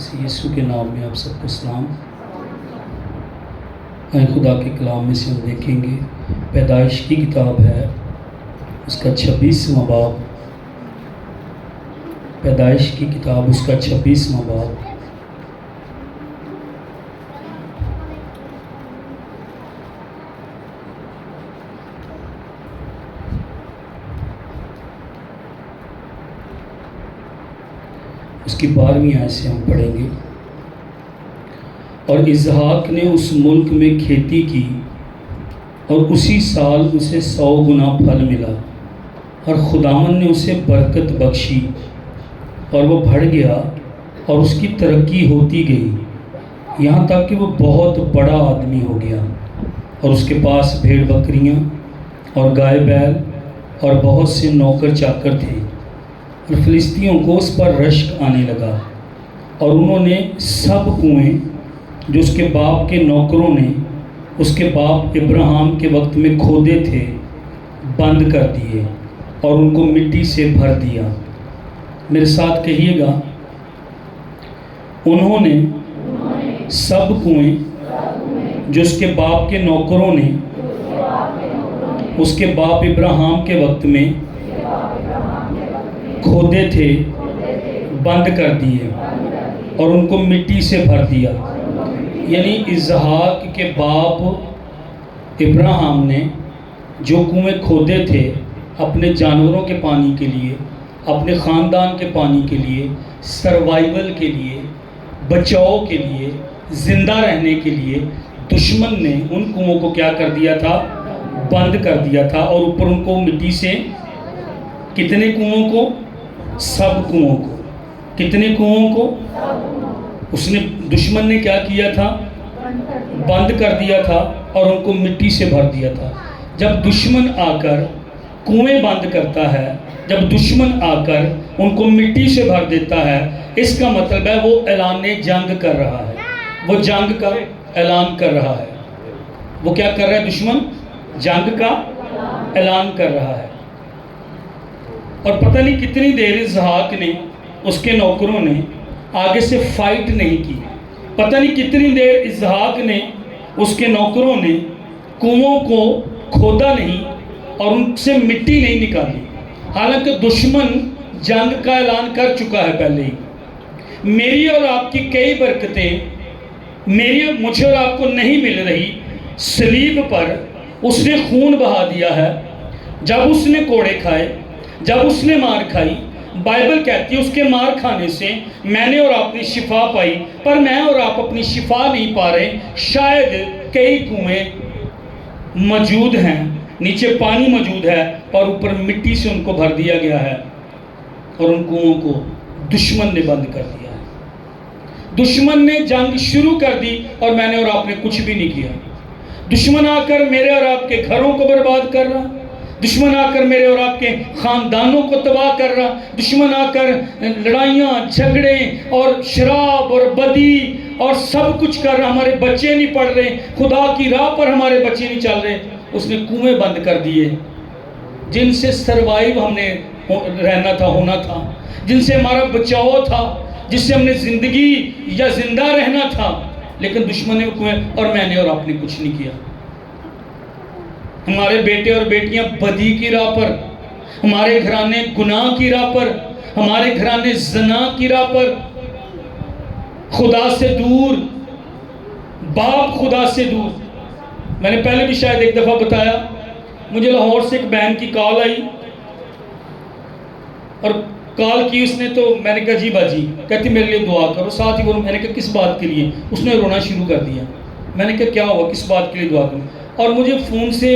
مسیح یسوع کے نام میں آپ سب کو سلام۔ اے خدا کے کلام میں سے ہم دیکھیں گے، پیدائش کی کتاب ہے اس کا 26واں باب، پیدائش کی کتاب اس کا 26واں باب۔ اس کی 12ویں آیت سے ہم پڑھیں گے۔ اور اسحاق نے اس ملک میں کھیتی کی اور اسی سال اسے 100 گنا پھل ملا، اور خداوند نے اسے برکت بخشی اور وہ بڑھ گیا اور اس کی ترقی ہوتی گئی یہاں تک کہ وہ بہت بڑا آدمی ہو گیا، اور اس کے پاس بھیڑ بکریاں اور گائے بیل اور بہت سے نوکر چاکر تھے، اور فلسطینیوں کو اس پر رشک آنے لگا، اور انہوں نے سب کنویں جو اس کے باپ کے نوکروں نے اس کے باپ ابراہیم کے وقت میں کھودے تھے بند کر دیے اور ان کو مٹی سے بھر دیا۔ میرے ساتھ کہیے گا، انہوں نے سب کنویں جو اس کے باپ کے نوکروں نے اس کے باپ ابراہیم کے وقت میں کھودے تھے بند کر دیے اور ان کو مٹی سے بھر دیا۔ یعنی اسحاق کے باپ ابراہیم نے جو کنویں کھودے تھے اپنے جانوروں کے پانی کے لیے، اپنے خاندان کے پانی کے لیے، سروائیول کے لیے، بچاؤ کے لیے، زندہ رہنے کے لیے، دشمن نے ان کنووں کو کیا کر دیا تھا؟ بند کر دیا تھا، اور اوپر ان کو مٹی سے کتنے کنووں کو؟ سب کنووں کو۔ کتنے کنووں کو؟ اس نے دشمن نے کیا کیا تھا؟ بند کر دیا تھا اور ان کو مٹی سے بھر دیا تھا۔ جب دشمن آ کر کنویں بند کرتا ہے، جب دشمن آ کر ان کو مٹی سے بھر دیتا ہے، اس کا مطلب ہے وہ اعلان جنگ کر رہا ہے، وہ جنگ کا اعلان کر رہا ہے۔ وہ کیا کر رہا ہے؟ دشمن جنگ کا اعلان کر رہا ہے۔ اور پتہ نہیں کتنی دیر اسحاق نے، اس کے نوکروں نے آگے سے فائٹ نہیں کی، پتہ نہیں کتنی دیر اسحاق نے، اس کے نوکروں نے کنووں کو کھودا نہیں اور ان سے مٹی نہیں نکالی، حالانکہ دشمن جنگ کا اعلان کر چکا ہے پہلے ہی۔ میری اور آپ کی کئی برکتیں مجھے اور آپ کو نہیں مل رہی، صلیب پر اس نے خون بہا دیا ہے، جب اس نے کوڑے کھائے، جب اس نے مار کھائی، بائبل کہتی ہے اس کے مار کھانے سے میں نے اور آپ نے شفا پائی، پر میں اور آپ اپنی شفا نہیں پا رہے۔ شاید کئی کنویں موجود ہیں، نیچے پانی موجود ہے اور اوپر مٹی سے ان کو بھر دیا گیا ہے، اور ان کنووں کو دشمن نے بند کر دیا ہے۔ دشمن نے جنگ شروع کر دی اور میں نے اور آپ نے کچھ بھی نہیں کیا۔ دشمن آ کر میرے اور آپ کے گھروں کو برباد کر رہا، دشمن آ کر میرے اور آپ کے خاندانوں کو تباہ کر رہا، دشمن آ کر لڑائیاں، جھگڑے اور شراب اور بدی اور سب کچھ کر رہا۔ ہمارے بچے نہیں پڑھ رہے، خدا کی راہ پر ہمارے بچے نہیں چل رہے۔ اس نے کنویں بند کر دیے جن سے سروائیو ہم نے رہنا تھا، ہونا تھا، جن سے ہمارا بچاؤ تھا، جس سے ہم نے زندگی یا زندہ رہنا تھا، لیکن دشمن نے کنویں، اور میں نے اور آپ نے کچھ نہیں کیا۔ ہمارے بیٹے اور بیٹیاں بدی کی راہ پر، ہمارے گھرانے گناہ کی راہ پر، ہمارے گھرانے زنا کی راہ پر، خدا سے دور، باپ خدا سے دور۔ میں نے پہلے بھی شاید ایک دفعہ بتایا، مجھے لاہور سے ایک بہن کی کال آئی، اور کال کی اس نے تو میں نے کہا جی باجی، کہتی میرے لیے دعا کرو، ساتھ ہی میں نے کہا کس بات کے لیے؟ اس نے رونا شروع کر دیا۔ میں نے کہا کیا ہوا، کس بات کے لیے دعا کروں؟ اور مجھے فون سے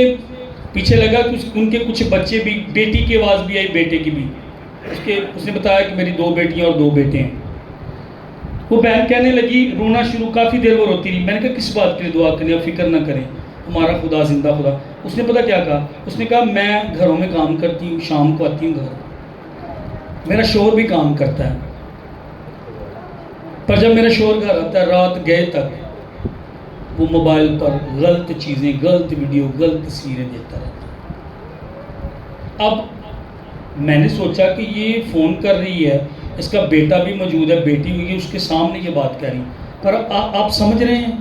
پیچھے لگا کہ ان کے کچھ بچے بھی، بیٹی کی آواز بھی آئی، بیٹے کی بھی۔ اس نے بتایا کہ میری 2 بیٹیاں اور 2 بیٹے ہیں۔ وہ بہن کہنے لگی، رونا شروع، کافی دیر وہ روتی رہی۔ میں نے کہا کس بات کے لیے دعا کریں؟ آپ فکر نہ کریں، ہمارا خدا زندہ خدا۔ اس نے پتہ کیا کہا؟ اس نے کہا میں گھروں میں کام کرتی ہوں، شام کو آتی ہوں گھر، میرا شوہر بھی کام کرتا ہے، پر جب میرا شوہر گھر آتا ہے رات گئے تک وہ موبائل پر غلط چیزیں، غلط ویڈیو، غلط تصویریں دیتا رہتا ہے۔ اب میں نے سوچا کہ یہ فون کر رہی ہے اس کا بیٹا بھی موجود ہے، بیٹی ہوئی ہے، اس کے سامنے یہ بات کہہ رہی، پر آپ سمجھ رہے ہیں؟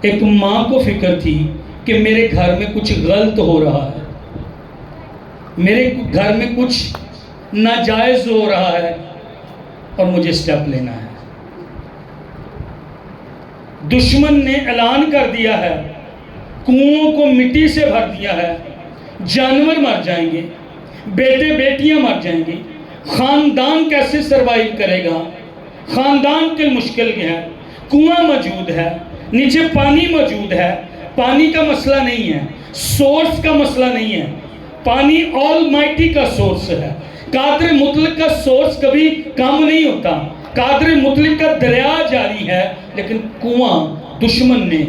ایک ماں کو فکر تھی کہ میرے گھر میں کچھ غلط ہو رہا ہے، میرے گھر میں کچھ ناجائز ہو رہا ہے اور مجھے سٹیپ لینا ہے۔ دشمن نے اعلان کر دیا ہے، کنوؤں کو مٹی سے بھر دیا ہے، جانور مر جائیں گے، بیٹے بیٹیاں مر جائیں گے، خاندان کیسے سروائیو کرے گا؟ خاندان کے مشکل ہے، کنواں موجود ہے، نیچے پانی موجود ہے، پانی کا مسئلہ نہیں ہے، سورس کا مسئلہ نہیں ہے، پانی آل مائٹی کا سورس ہے، قادر مطلق کا سورس کبھی کم نہیں ہوتا، قادر مطلق کا دریا جاری ہے، لیکن کنواں دشمن نے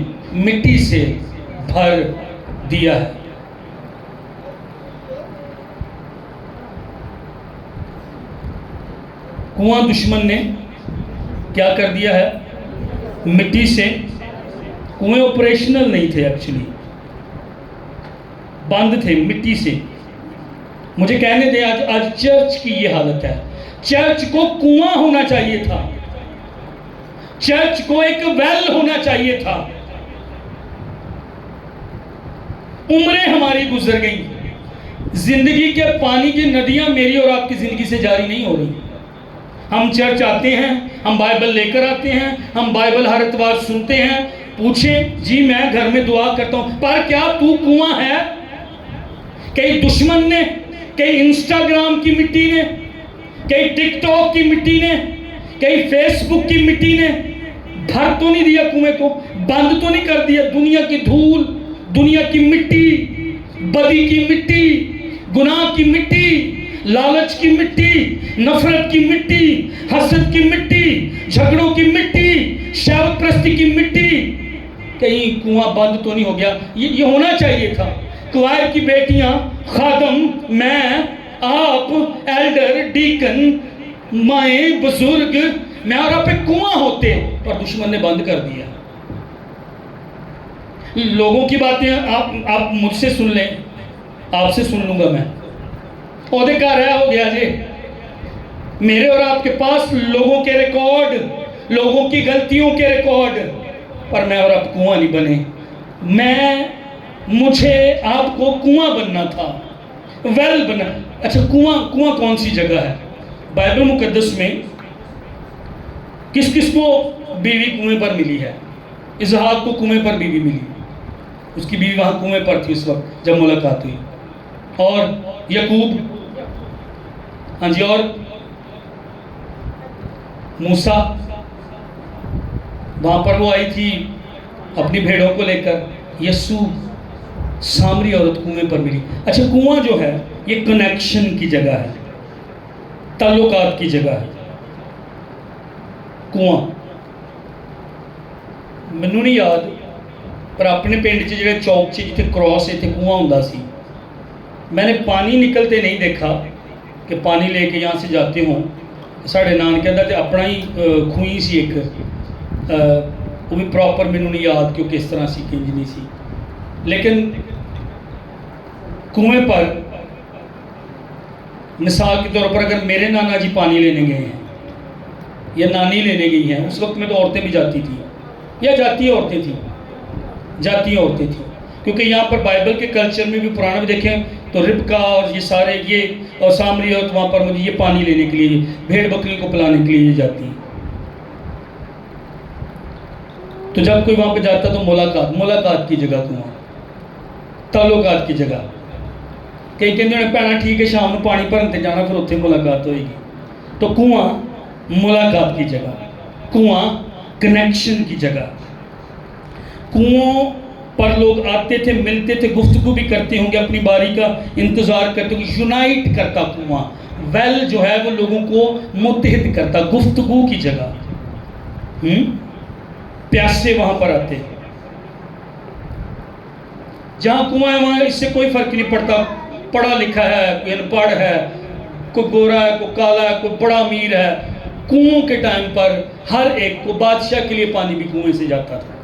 مٹی سے بھر دیا ہے۔ کنواں دشمن نے کیا کر دیا ہے؟ مٹی سے، کنویں آپریشنل نہیں تھے، ایکچولی بند تھے مٹی سے۔ مجھے کہنے دیں آج چرچ کی یہ حالت ہے۔ چرچ کو کنواں ہونا چاہیے تھا، چرچ کو ایک ویل ہونا چاہیے تھا۔ عمریں ہماری گزر گئیں، زندگی کے پانی کی ندیاں میری اور آپ کی زندگی سے جاری نہیں ہو رہی۔ ہم چرچ آتے ہیں، ہم بائبل لے کر آتے ہیں، ہم بائبل ہر اتوار سنتے ہیں، پوچھیں جی میں گھر میں دعا کرتا ہوں، پر کیا تو کنواں ہے؟ کئی دشمن نے، کئی انسٹاگرام کی مٹی نے، کئی ٹک ٹاک کی مٹی نے، کئی فیس بک کی مٹی نے بھر تو نہیں دیا کنویں کو، بند تو نہیں کر دیا؟ دنیا کی دھول، دنیا کی مٹی، بدی کی مٹی، گناہ کی مٹی، لالچ کی مٹی، نفرت کی مٹی، حسد کی مٹی، جھگڑوں کی مٹی، شہوت پرستی کی مٹی، کہیں کنواں بند تو نہیں ہو گیا؟ یہ ہونا چاہیے تھا۔ کوائر کی بیٹیاں، خادم، میں، آپ، ایلڈر، ڈیکن، مائیں، بزرگ، میں اور آپ ایک کنواں ہوتے، پر دشمن نے بند کر دیا۔ لوگوں کی باتیں آپ مجھ سے سن لیں، آپ سے سن لوں گا میں، عہدے کا رہا ہو گیا جی۔ میرے اور آپ کے پاس لوگوں کے ریکارڈ، لوگوں کی غلطیوں کے ریکارڈ، پر میں اور آپ کنواں نہیں بنے۔ مجھے آپ کو کنواں بننا تھا، ویل بنا۔ اچھا کنواں کون سی جگہ ہے؟ بائبل مقدس میں کس کس کو بیوی کنویں پر ملی ہے؟ اسحاق کو کنویں پر بیوی ملی، اس کی بیوی وہاں کنویں پر تھی اس وقت جب ملاقات ہوئی۔ اور یعقوب، ہاں جی، اور موسیٰ، وہاں پر وہ آئی تھی اپنی بھیڑوں کو لے کر۔ یسوع، سامری عورت کنویں پر ملی۔ اچھا کنواں جو ہے یہ کنیکشن کی جگہ ہے، تعلقات کی جگہ ہے۔ کنواں مینوں نہیں یاد، پر اپنے پنڈ چ جڑے چوک چ جتنے کراس اتنے کنواں ہوندا سی، میں نے پانی نکلتے نہیں دیکھا کہ پانی لے کے یہاں سے جاتے ہوں۔ ساڑھے نانکے دا تے اپنا ہی کھوئی سی ایک، وہ بھی پراپر مینوں نہیں یاد کہ وہ کس طرح سی کنج نہیں سی، لیکن کنویں پر مثال کے طور پر اگر میرے نانا جی پانی لینے گئے ہیں یا نانی لینے گئی ہیں، اس وقت میں تو عورتیں بھی جاتی تھیں، یا جاتی عورتیں تھیں، کیونکہ یہاں پر بائبل کے کلچر میں بھی پرانا بھی دیکھیں تو ربکا اور یہ سارے یہ اور سامری عورت وہاں پر مجھے یہ پانی لینے کے لیے، بھیڑ بکری کو پلانے کے لیے یہ جاتی ہیں۔ تو جب کوئی وہاں پہ جاتا تو ملاقات کی جگہ کنواں، تعلقات کی جگہ۔ کئی کہتے ہیں پہنا ٹھیک ہے شام میں پانی بھرتے جانا پھر اتنے ملاقات ہوئے گی۔ تو کنواں ملاقات کی جگہ، کنواں کنیکشن کی جگہ۔ کنووں پر لوگ آتے تھے، ملتے تھے، گفتگو بھی کرتے ہوں گے، اپنی باری کا انتظار کرتے ہوں گے۔ یونائٹ کرتا کنواں، ویل جو ہے وہ لوگوں کو متحد کرتا، گفتگو کی جگہ۔ پیاسے وہاں پر آتے، جہاں کنواں ہے وہاں اس سے کوئی فرق نہیں پڑتا، پڑھا لکھا ہے، کوئی ان پڑھ ہے، کوئی گورا ہے، کوئی کالا ہے، کوئی بڑا امیر ہے۔ کنووں کے ٹائم پر ہر ایک کو، بادشاہ کے لیے پانی بھی کنویں سے جاتا تھا۔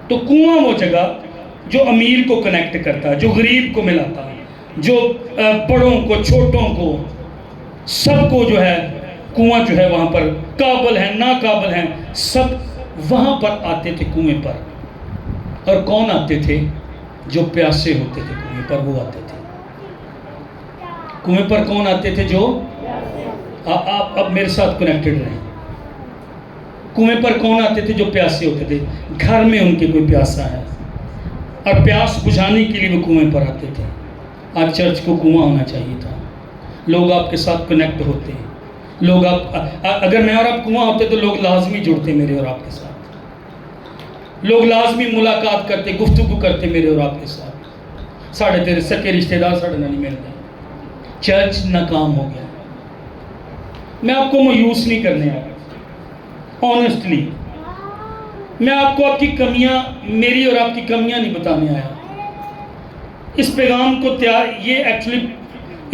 تو کنواں وہ جگہ جو امیر کو کنیکٹ کرتا ہے، جو غریب کو ملاتا ہے، جو بڑوں کو، چھوٹوں کو، سب کو جو ہے کنواں جو ہے وہاں پر قابل ہیں ناقابل ہیں سب وہاں پر آتے تھے کنویں پر. اور کون آتے تھے؟ جو پیاسے ہوتے تھے کنویں پر وہ آتے تھے. کنویں پر کون آتے تھے؟ جو آپ اب میرے ساتھ کنیکٹڈ رہیں. کنویں پر کون آتے تھے؟ جو پیاسے ہوتے تھے. گھر میں ان کے کوئی پیاسا ہے اور پیاس بجھانے کے لیے وہ کنویں پر آتے تھے. آج چرچ کو کنواں ہونا چاہیے تھا. لوگ آپ کے ساتھ کنیکٹ ہوتے ہیں. لوگ اگر میں اور آپ کنواں ہوتے تو لوگ لازمی جڑتے میرے اور آپ کے ساتھ. لوگ لازمی ملاقات کرتے, گفتگو کرتے میرے اور آپ کے ساتھ. ساڑھے تیرے سکے رشتہ دار ساڑھے نہیں مل گئے. چرچ ناکام ہو گیا. میں آپ کو مایوس نہیں کرنے آیا. آنیسٹلی میں آپ کو آپ کی کمیاں, میری اور آپ کی کمیاں نہیں بتانے آیا. اس پیغام کو یہ ایکچولی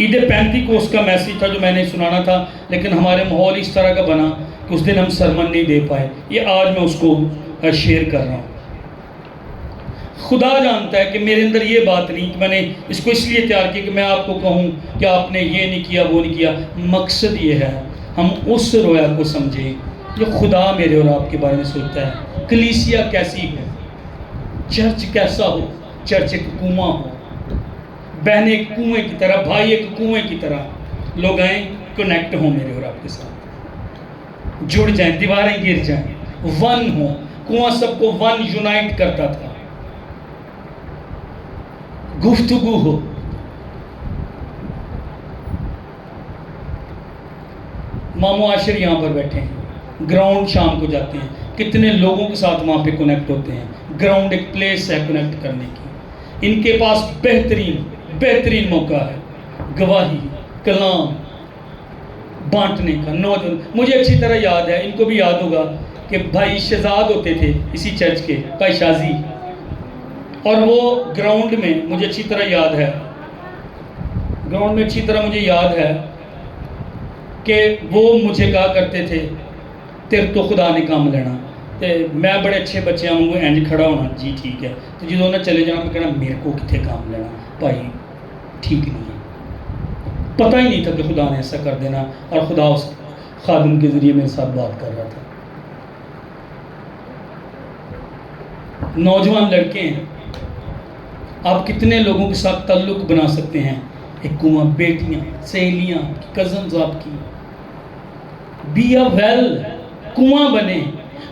عید پینتیکوس کا میسیج تھا جو میں نے سنانا تھا, لیکن ہمارے ماحول اس طرح کا بنا کہ اس دن ہم سرمن نہیں دے پائے. یہ آج میں اس کو شیئر کر رہا ہوں. خدا جانتا ہے کہ میرے اندر یہ بات نہیں کہ میں نے اس کو اس لیے تیار کیا کہ میں آپ کو کہوں کہ آپ نے یہ نہیں کیا وہ نہیں کیا. مقصد یہ ہے ہم اس رویا کو سمجھیں جو خدا میرے اور آپ کے بارے میں سوچتا ہے. کلیسیا کیسی ہو, چرچ کیسا ہو. چرچ ایک کنواں ہو, بہن ایک کنویں کی طرح, بھائی ایک کنویں کی طرح. لوگ آئیں, کنیکٹ ہوں میرے اور آپ کے ساتھ, جڑ جائیں, دیواریں گر جائیں, ون ہوں. کنواں سب کو ون یونائٹ کرتا تھا. گفتگو ہو. مامو عاشر یہاں پر بیٹھے ہیں, گراؤنڈ شام کو جاتے ہیں, کتنے لوگوں کے ساتھ وہاں پہ کنیکٹ ہوتے ہیں. گراؤنڈ ایک پلیس ہے کنیکٹ کرنے کی. ان کے پاس بہترین موقع ہے گواہی, کلام بانٹنے کا. نوجوان مجھے اچھی طرح یاد ہے, ان کو بھی یاد ہوگا کہ بھائی شہزاد ہوتے تھے اسی چرچ کے, بھائی شازی. اور وہ گراؤنڈ میں مجھے اچھی طرح یاد ہے, گراؤنڈ میں اچھی طرح مجھے یاد ہے کہ وہ مجھے کہا کرتے تھے تیرے تو خدا نے کام لینا. میں بڑے اچھے بچے ہوں گے اینج کھڑا ہونا, جی ٹھیک ہے. تو جدوں نہ چلے جانا میں کہنا میرے کو کتنے کام لینا بھائی, ٹھیک نہیں ہے. پتہ ہی نہیں تھا کہ خدا نے ایسا کر دینا, اور خدا اس خادم کے ذریعے میرے ساتھ بات کر رہا تھا. نوجوان لڑکے ہیں, آپ کتنے لوگوں کے ساتھ تعلق بنا سکتے ہیں. ایک کنواں, بیٹیاں, سہیلیاں, کزنز آپ کی. بی اے ویل, کنواں بنے.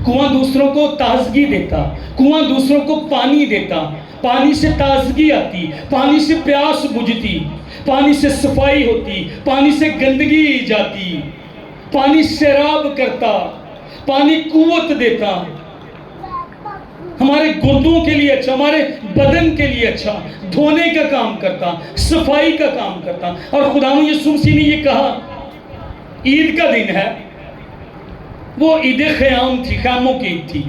کنواں دوسروں کو تازگی دیتا, کنواں دوسروں کو پانی دیتا. پانی سے تازگی آتی, پانی سے پیاس بجھتی, پانی سے صفائی ہوتی, پانی سے گندگی جاتی. پانی سیراب کرتا, پانی قوت دیتا, ہمارے گردوں کے لیے اچھا, ہمارے بدن کے لیے اچھا, دھونے کا کام کرتا, صفائی کا کام کرتا. اور خداوند یسوع مسیح نے یہ کہا, عید کا دن ہے, وہ عید خیام تھی, خیموں کی عید تھی.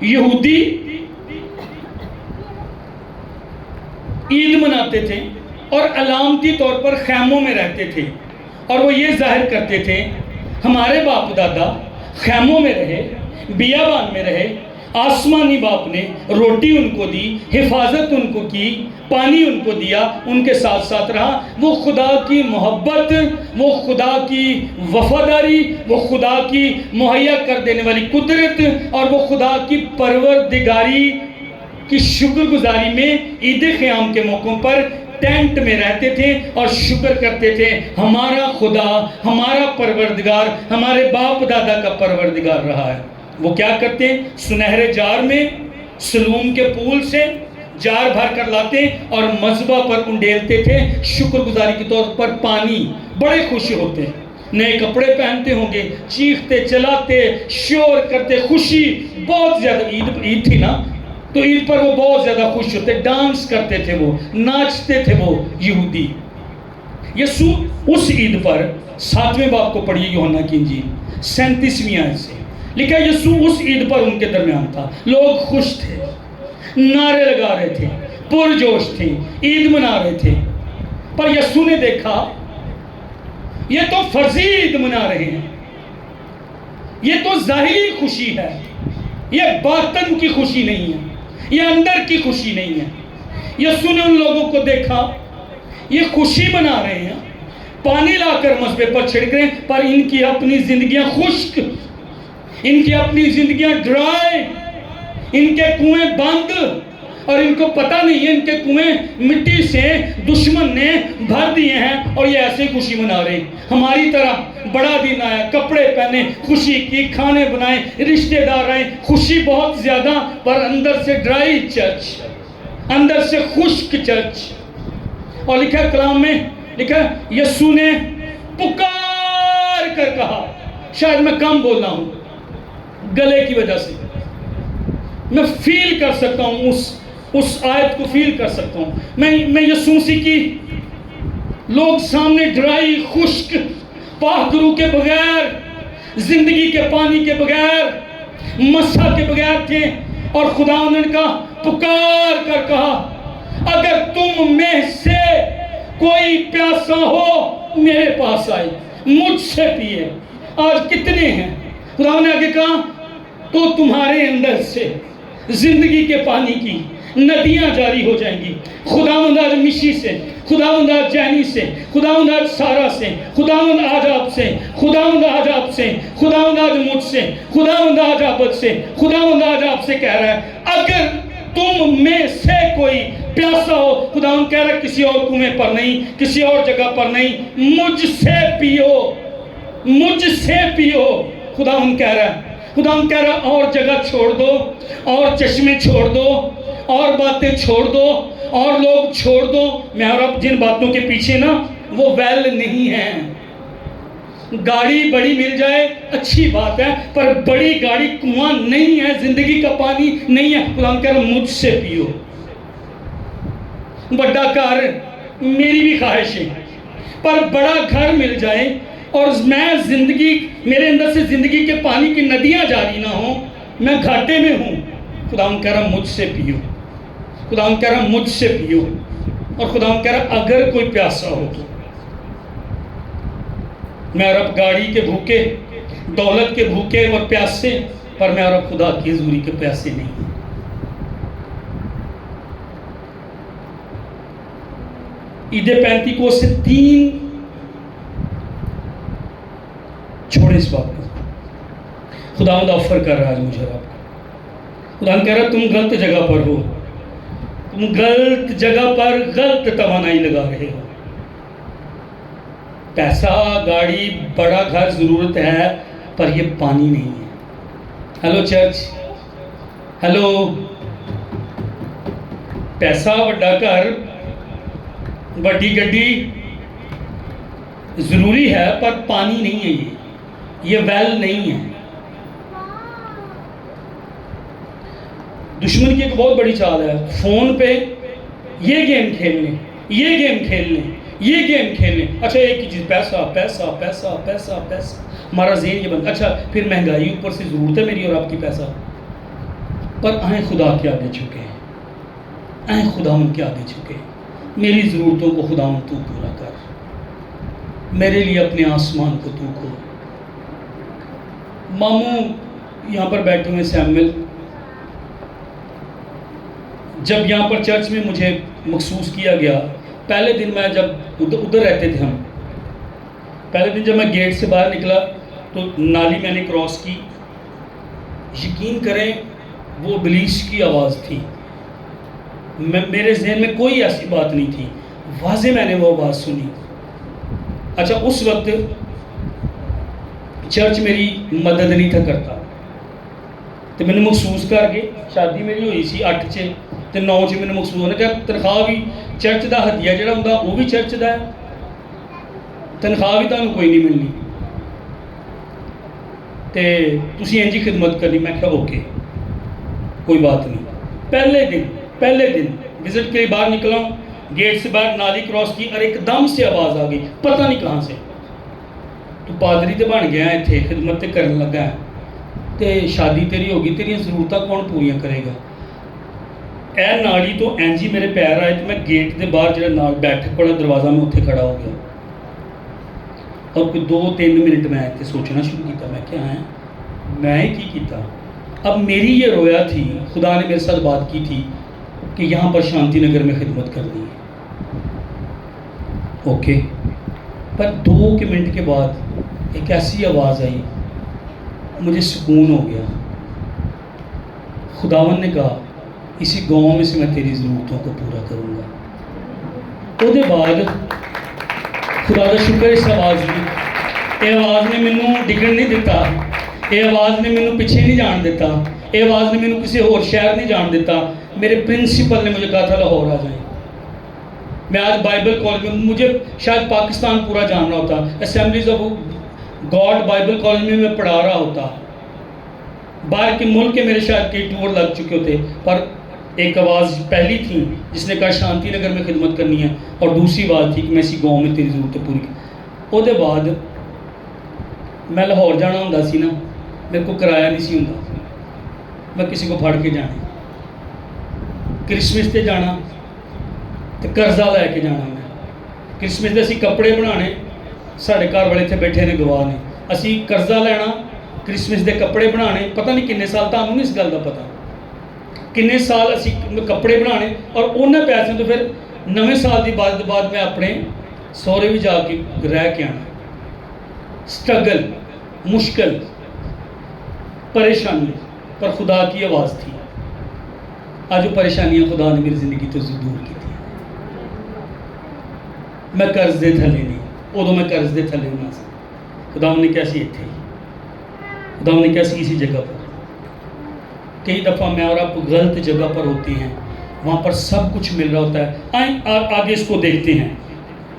یہودی عید مناتے تھے اور علامتی طور پر خیموں میں رہتے تھے, اور وہ یہ ظاہر کرتے تھے ہمارے باپ دادا خیموں میں رہے, بیابان میں رہے, آسمانی باپ نے روٹی ان کو دی, حفاظت ان کو کی, پانی ان کو دیا, ان کے ساتھ ساتھ رہا. وہ خدا کی محبت, وہ خدا کی وفاداری, وہ خدا کی مہیا کر دینے والی قدرت, اور وہ خدا کی پروردگاری کی شکر گزاری میں عید خیام کے موقعوں پر ٹینٹ میں رہتے تھے اور شکر کرتے تھے ہمارا خدا, ہمارا پروردگار, ہمارے باپ دادا کا پروردگار رہا ہے. وہ کیا کرتے ہیں, سنہرے جار میں سلوم کے پول سے جار بھر کر لاتے اور مذبح پر انڈیلتے تھے شکر گزاری کے طور پر پانی. بڑے خوش ہوتے, نئے کپڑے پہنتے ہوں گے, چیختے, چلاتے, شور کرتے, خوشی بہت زیادہ. عید تھی نا, تو عید پر وہ بہت زیادہ خوش ہوتے, ڈانس کرتے تھے, وہ ناچتے تھے. وہ یہودی یسوع اس عید پر 7ویں باب کو پڑھیے یوحنا کی انجیل 37ویں آیت سے لکھا, یسوع اس عید پر ان کے درمیان تھا. لوگ خوش تھے, نعرے لگا رہے تھے, پرجوش تھے, عید منا رہے تھے. پر یسوع نے دیکھا یہ تو فرضی عید منا رہے ہیں, یہ تو ظاہری خوشی ہے, یہ باطن کی خوشی نہیں ہے, یہ اندر کی خوشی نہیں ہے. یسوع نے ان لوگوں کو دیکھا, یہ خوشی منا رہے ہیں پانی لا کر مذہب پر چھڑک رہے ہیں، پر ان کی اپنی زندگیاں خشک، ان کی اپنی زندگیاں ڈرائی، ان کے کنویں بند، اور ان کو پتہ نہیں ہے ان کے کنویں مٹی سے دشمن نے بھر دیے ہیں، اور یہ ایسے خوشی منا رہے ہیں۔ ہماری طرح بڑا دن آیا، کپڑے پہنے، خوشی کی، کھانے بنائے، رشتے دار آئے، خوشی بہت زیادہ، پر اندر سے ڈرائی چرچ، اندر سے خشک چرچ۔ اور لکھا کلام میں، لکھا یسوع نے پکار کر کہا، شاید میں کم بول رہا ہوں گلے کی وجہ سے، میں فیل کر سکتا ہوں اس آیت کو فیل کر سکتا ہوں۔ میں یسوع مسیح کی لوگ سامنے ڈرائی، خشک، پاک روح کے بغیر، زندگی کے پانی کے بغیر، مسح کے بغیر تھے، اور خدا نے کہا، پکار کر کہا، اگر تم میں سے کوئی پیاسا ہو میرے پاس آئے، مجھ سے پیے۔ آج کتنے ہیں؟ خدا نے آگے کہا، تو تمہارے اندر سے زندگی کے پانی کی ندیاں جاری ہو جائیں گی۔ خداوند آج مشی سے، خداوند آج جینی سے، خداوند آج سارا سے، خداوند آج آپ سے، خداوند آج آپ سے، خداوند آج مجھ سے، خداوند آج آپ سے، خداوند آج آپ سے کہہ رہا ہے، اگر تم میں سے کوئی پیاسا ہو، خداوند کہہ رہا ہے کسی اور کنویں پر نہیں، کسی اور جگہ پر نہیں، مجھ سے پیو، مجھ سے پیو۔ خداوند کہہ رہا ہے، خداوند کہہ رہا ہے، اور جگہ چھوڑ دو، اور چشمے چھوڑ دو، اور باتیں چھوڑ دو، اور لوگ چھوڑ دو۔ میں اور اب جن باتوں کے پیچھے نا، وہ ویل نہیں ہیں۔ گاڑی بڑی مل جائے اچھی بات ہے، پر بڑی گاڑی کنواں نہیں ہے، زندگی کا پانی نہیں ہے۔ خداوند کہہ رہا ہے مجھ سے پیو۔ بڑا گھر میری بھی خواہش ہے، پر بڑا گھر مل جائے اور میں زندگی، میرے اندر سے زندگی کے پانی کی ندیاں جاری نہ ہوں، میں گھاٹے میں ہوں۔ خداوند کہہ رہا مجھ سے پیو، خداوند کہہ رہا مجھ سے پیو، اور خداوند کہہ رہا اگر کوئی پیاسا ہو تو۔ میں عرب گاڑی کے بھوکے، دولت کے بھوکے اور پیاسے، پر میں عرب خدا کی حضوری کے پیاسے نہیں۔ عید پینتیکوست سے 3 چھوڑے اس بات کو، خداوند آفر کر رہا ہے مجھے اور آپ کو۔ خداوند کہہ رہا ہے تم غلط جگہ پر ہو، تم غلط جگہ پر غلط توانائی لگا رہے ہو۔ پیسہ، گاڑی، بڑا گھر ضرورت ہے، پر یہ پانی نہیں ہے۔ ہیلو چرچ، ہیلو، پیسہ، بڑا گھر، بڑی گڈی ضروری ہے، پر پانی نہیں ہے، یہ ویل نہیں ہے۔ دشمن کی ایک بہت بڑی چال ہے، فون پہ یہ گیم کھیلنے، یہ گیم کھیلنے، یہ گیم کھیلنے، اچھا ایک ہی چیز، پیسہ پیسہ پیسہ پیسہ پیسہ، ہمارا ذہن یہ بنتا، اچھا پھر مہنگائی اوپر سے ضرورت ہے میری اور آپ کی پیسہ۔ پر آئیں خدا کے آگے جھکے ہیں، آئیں خداوند کے آگے جھکے ہیں، میری ضرورتوں کو خداوند تو پورا کر، میرے لیے اپنے آسمان کو تو کھول۔ ماموں یہاں پر بیٹھے ہوئے سیمویل، جب یہاں پر چرچ میں مجھے مخصوص کیا گیا، پہلے دن میں جب ادھر رہتے تھے ہم، پہلے دن جب میں گیٹ سے باہر نکلا تو نالی میں نے کراس کی، یقین کریں وہ ابلیس کی آواز تھی، میرے ذہن میں کوئی ایسی بات نہیں تھی، واضح میں نے وہ آواز سنی۔ اچھا اس وقت چرچ میری مدد نہیں تھا کرتا، تو میں نے محسوس کر کے، شادی میری ہوئی سی 8 تے 9 میں نے محسوس ہونا کہ تنخواہ بھی چرچ دا ہدیہ جڑا ہوندا وہ بھی چرچ دا ہے، تنخواہ بھی تانوں کوئی نہیں ملنی، تے تسی انجی خدمت کرنی۔ میں کہا اوکے کوئی بات نہیں۔ پہلے دن وزٹ کے لیے باہر نکلا ہوں، گیٹ سے باہر نالی کراس کی اور ایک دم سے آواز آ گئی، پتہ نہیں کہاں سے، تو پادری تے بن گیا ہے تھے، خدمت تے کرنے لگا ہے، تے شادی تیری ہوگی، تیری ضرورتیں کون پوریاں کرے گا؟ اے نالی تو اینجی میرے پیر آئے، تو میں گیٹ دے باہر جڑا نال بیٹھک پڑا دروازہ میں اتنے کھڑا ہو گیا، اور کوئی 2-3 منٹ میں تے سوچنا شروع کیتا، میں کیا ہے میں کی کیتا۔ اب میری یہ رویا تھی، خدا نے میرے ساتھ بات کی تھی کہ یہاں پر شانتی نگر میں خدمت کرنی ہے، اوکے پر 2 منٹ کے بعد ایک ایسی آواز آئی، مجھے سکون ہو گیا. خداوند نے کہا اسی گاؤں میں سے میں تیری ضرورتوں کو پورا کروں گا. وہ بعد خدا کا شکر اس آواز نے، یہ آواز نے مینوں ڈگن نہیں دیتا، یہ آواز نے مینوں پیچھے نہیں جان دیتا، یہ آواز نے مینوں کسی اور شہر نہیں جان دیتا. میرے پرنسپل نے مجھے کہا تھا لاہور آ جائیں. میں آج بائبل کالج میں، مجھے شاید پاکستان پورا جاننا ہوتا، assemblies of God Bible college میں پڑھا رہا ہوتا. باہر کے ملک کے میرے شاید کئی ٹور لگ چکے ہوتے، پر ایک آواز پہلی تھی جس نے کہا شانتی نگر میں خدمت کرنی ہے، اور دوسری آواز تھی کہ میں اسی گاؤں میں تیری ضرورتیں پوری کی. وہ بعد میں لاہور جانا ہوں سی نا، میرے کو کرایہ نہیں سی ہوں، میں کسی کو پھڑ کے جانا، کرسمس تے جانا تو قرضہ لے کے جانا. میں کرسمس دے اسی کپڑے بنانے، ساڑھے گھر والے اتنے بیٹھے نے گواہ نے، اسی قرضہ لینا کرسمس دے کپڑے بنانے. پتہ نہیں کنے سال تانوں نہیں اس گل کا پتہ، کنے سال اسی کپڑے بنانے، اور انہیں پیسے تو پھر نویں سال دی بعد میں اپنے سورے بھی جا کے رہ کے آنا. سٹرگل، مشکل، پریشانی، پر خدا کی آواز تھی. آج وہ پریشانیاں خدا نے میری زندگی تو دور کی تھی. میں قرض دے تھلے نہیں، ادو میں قرض دے تھلے ہونا سا. خدا نے کیسی اتنے، خدا نے کیسی کسی جگہ پر. کئی دفعہ میں اور آپ غلط جگہ پر ہوتے ہیں، وہاں پر سب کچھ مل رہا ہوتا ہے. آئیں آگے اس کو دیکھتے ہیں.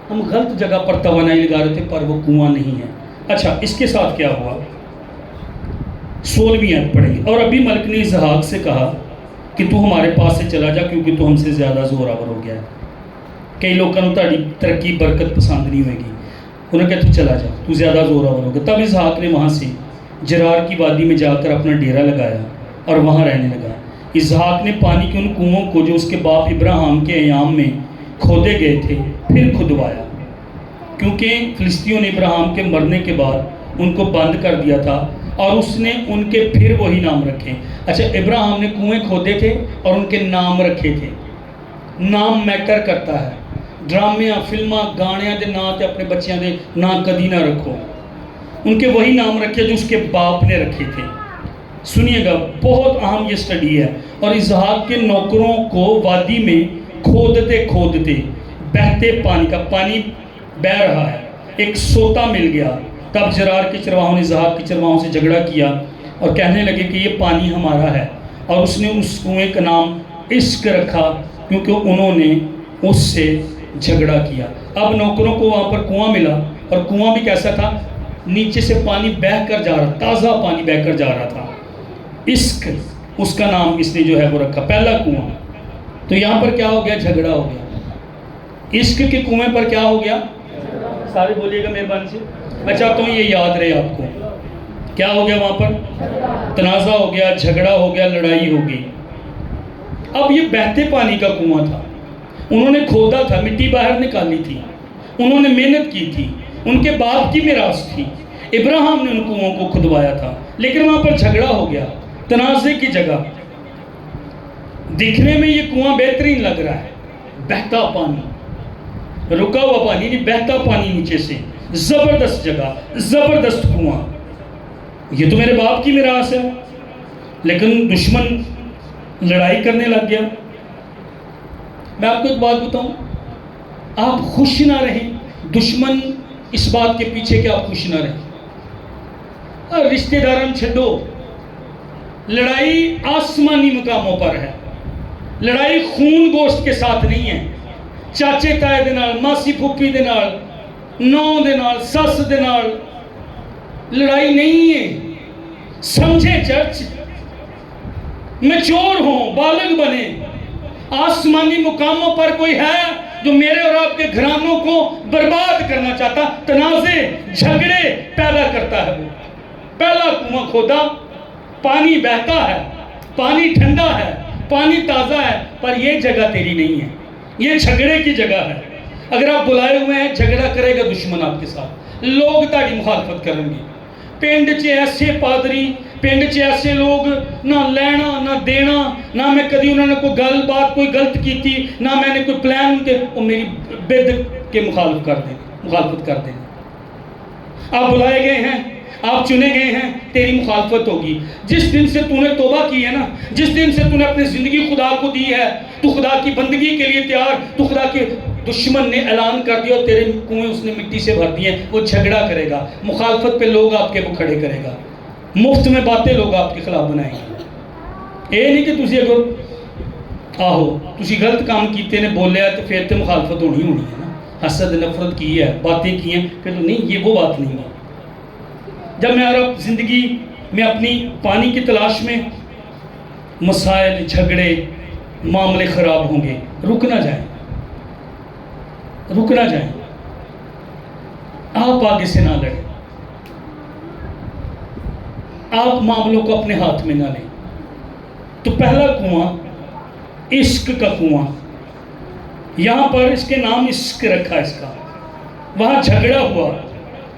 ہم غلط جگہ پر توانائی لگا رہے تھے، پر وہ کنواں نہیں ہے. اچھا، اس کے ساتھ کیا ہوا؟ 16ویں آیت پڑھیں گے. اور ابھی ملک نے اسحاق سے کہا کہ تو ہمارے پاس سے چلا جا، کیونکہ تو ہم سے زیادہ زوراور ہو گیا ہے. کئی لوگوں کو تاری ترقی برکت پسند نہیں ہوئے گی، انہوں نے کہا تو چلا جا، تو زیادہ زوراور ہو گیا. تب اسحاق نے وہاں سے جرار کی وادی میں جا کر اپنا ڈیرا لگایا اور وہاں رہنے لگا. اسحاق نے پانی کے ان کنوؤں کو جو اس کے باپ ابراہیم کے ایام میں کھودے گئے تھے پھر کھدوایا، کیونکہ فلسطینیوں نے ابراہیم کے مرنے کے بعد ان کو بند کر دیا تھا، اور اس نے ان کے پھر وہی نام رکھے. اچھا، ابراہیم نے کنویں کھودے تھے اور ان کے نام رکھے تھے. نام میٹر کرتا ہے. ڈرامیاں، فلماں، گانیاں دے نام تے اپنے بچیاں دے نام کدی نہ رکھو. ان کے وہی نام رکھے جو اس کے باپ نے رکھے تھے. سنیے گا، بہت اہم یہ سٹڈی ہے. اور اسحاق کے نوکروں کو وادی میں کھودتے کھودتے بہتے پانی کا، پانی بہہ رہا ہے، ایک سوتا مل گیا. تب جرار کے چرواہوں نے اسحاق کے چرواہوں سے جھگڑا کیا اور کہنے لگے کہ یہ پانی ہمارا ہے. اور اس نے اس کنویں کا نام عشق رکھا، کیونکہ انہوں نے اس سے جھگڑا کیا. اب نوکروں کو وہاں پر کنواں ملا، اور کنواں بھی کیسا تھا؟ نیچے سے پانی بہہ کر جا رہا، تازہ پانی بہہ کر جا رہا تھا. عشق اس کا نام اس نے جو ہے وہ رکھا، پہلا کنواں. تو یہاں پر کیا ہو گیا؟ جھگڑا ہو گیا. عشق کے کنویں پر کیا ہو گیا؟ سارے بولیے گا مہربانی سے. میں چاہتا ہوں یہ یاد رہے آپ کو. کیا ہو گیا وہاں پر؟ تنازع ہو گیا، جھگڑا ہو گیا، لڑائی ہو گئی. اب یہ بہتے پانی کا کنواں تھا، انہوں نے کھودا تھا، مٹی باہر نکالی تھی، انہوں نے محنت کی تھی، ان کے باپ کی میراث تھی. ابراہیم نے ان کنووں کو کھدوایا تھا، لیکن وہاں پر جھگڑا ہو گیا، تنازع کی جگہ. دکھنے میں یہ کنواں بہترین لگ رہا ہے، بہتا پانی، رکا ہوا پانی نہیں، بہتا پانی نیچے سے، زبردست جگہ، زبردست کنواں. یہ تو میرے باپ کی میراث ہے. لیکن دشمن لڑائی کرنے لگ گیا. میں آپ کو ایک بات بتاؤں، آپ خوش نہ رہیں، دشمن اس بات کے پیچھے کہ آپ خوش نہ رہیں. رشتہ داران چھڈو، لڑائی آسمانی مقاموں پر ہے. لڑائی خون گوشت کے ساتھ نہیں ہے. چاچے تائے دے نال، ماسی پھوپھی دے نال، نو دے نال، سس دے نال لڑائی نہیں ہے. سمجھے چرچ، میچور ہوں، بالغ بنے. آسمانی مقاموں پر کوئی ہے جو میرے اور آپ کے گھرانوں کو برباد کرنا چاہتا، تنازع، جھگڑے پیدا کرتا ہے. وہ پہلا کنواں کھودا، پانی بہتا ہے، پانی ٹھنڈا ہے، پانی تازہ ہے، پر یہ جگہ تیری نہیں ہے، یہ جھگڑے کی جگہ ہے. اگر آپ بلائے ہوئے ہیں، جھگڑا کرے گا دشمن آپ کے ساتھ، لوگ تاڑی مخالفت کریں گے. پنڈ چ ایسے پادری، پنڈ چ ایسے لوگ، نہ لینا نہ دینا، نہ میں کدی انہوں نے کوئی گل بات کوئی غلط کی تھی، نہ میں نے کوئی پلان کے، وہ میری بد کے مخالفت کر دیں. آپ بلائے گئے ہیں، آپ چنے گئے ہیں، تیری مخالفت ہوگی۔ جس دن سے تو نے توبہ کی ہے نا، جس دن سے تو نے اپنی زندگی خدا کو دی ہے، تو خدا کی بندگی کے لیے تیار، تو خدا کے دشمن نے اعلان کر دیا اور تیرے کنویں اس نے مٹی سے بھر دیے، وہ جھگڑا کرے گا، مخالفت پہ لوگ آپ کے وہ کھڑے کرے گا، مفت میں باتیں لوگ آپ کے خلاف بنائیں گے۔ یہ نہیں کہ تسی اگر آہو تسی غلط کام کیتے نے بولیا تو پھر تو مخالفت ہونی ہے نا، حسد نفرت کی ہے، باتیں کی ہیں، پھر تو نہیں، یہ وہ بات نہیں ہے۔ جب میں اور اب زندگی میں اپنی پانی کی تلاش میں مسائل، جھگڑے، معاملے خراب ہوں گے، رک نہ جائیں، رک نہ جائیں، آپ آگے سے نہ لڑیں، آپ معاملوں کو اپنے ہاتھ میں نہ لیں۔ تو پہلا کنواں عشق کا کنواں، یہاں پر اس کے نام عشق رکھا اس کا، وہاں جھگڑا ہوا،